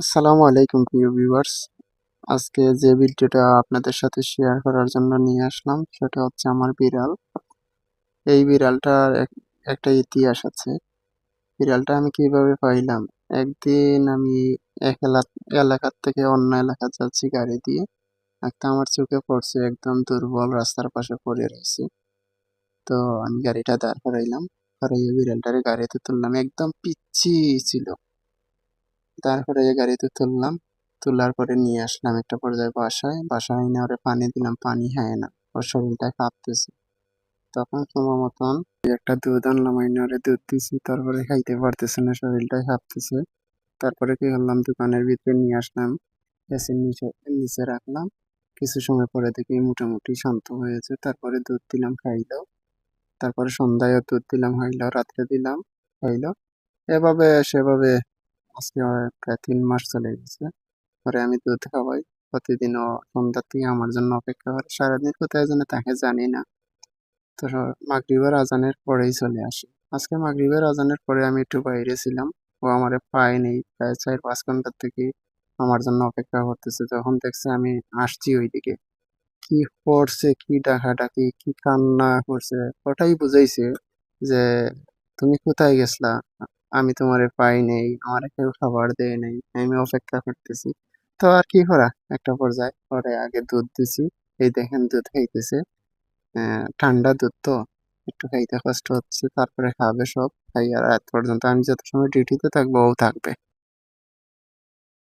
আসসালামু আলাইকুম প্রিয় ভিউয়ার্স। আজকে যে ভিডিওটা আপনাদের সাথে শেয়ার করার জন্য নিয়ে আসলাম সেটা হচ্ছে আমার বিড়াল। এই বিড়ালটার একটা ইতিহাস আছে। বিড়ালটা আমি কিভাবে পাইলাম? একদিন আমি এক এলাকার থেকে অন্য এলাকা যাচ্ছি গাড়ি দিয়ে। একটা আমার চোখে পড়ছে একদম দুর্বল রাস্তার পাশে পড়ে রয়েছে। তো আমি গাড়িটা দাঁড় করাইলাম। করাইয়া বিড়ালটারে গাড়িতে তুললাম। একদম পিচ্চি ছিল। তারপরে গাড়িতে তুললাম। তোলার পরে নিয়ে আসলাম একটা পর্যায়ে বাসায়। বাসায় এনে ওরে পানি দিলাম, পানি খায় না। ওর শরীরটা কাঁপতেছে। তখন সময় মতন একটা দুধ আনলাম, আইনা ওরে দুধ দিছি। তারপরে খাইতে পারতেছে না, শরীরটা কাঁপতেছে। তারপরে কি করলাম, দোকানের ভিতরে নিয়ে আসলাম। এসির নিচে নিচে রাখলাম। কিছু সময় পরে দেখি মোটামুটি শান্ত হয়েছে। তারপরে দুধ দিলাম, খাইলো। তারপরে সন্ধ্যায়ও দুধ দিলাম, খাইলো। রাত্রে দিলাম, খাইলো। এভাবে সেভাবে আজকে প্রায় ৩ মাস চলে গেছে। পরে আমি দুধ খাওয়াই। প্রতিদিন ও সন্ধ্যার থেকে আমার জন্য অপেক্ষা করে। সারাদিন কোথায় যেন থাকে জানি না। তো মাগরিবের আজানের পরেই চলে আসে। আজকে মাগরিবের আজানের পরে আমি একটু বাইরে ছিলাম। ও আমারে পায়নি। প্রায় ৪-৫ ঘন্টার থেকে আমার জন্য অপেক্ষা করতেছে। যখন দেখছে আমি আসছি ওইদিকে, কি করছে, কি ডাকাডাকি, কি কান্না করছে, ওটাই বুঝাইছে যে তুমি কোথায় গেছলা, আমি তোমারে পাই নাই, আমারে কেউ খাবার দেয় নাই, আমি অপেক্ষা করতেছি। তো আর কি করা, একটা পর্যায়ে পরে আগে দুধ দিছি। এই দেখেন দুধ খাইতেছে। ঠান্ডা দুধ তো একটু খাইতে কষ্ট হচ্ছে, তারপরে খাবে সব। খাই আর রাত পর্যন্ত আমি যত সময় ডিউটিতে থাকবো ও থাকবে।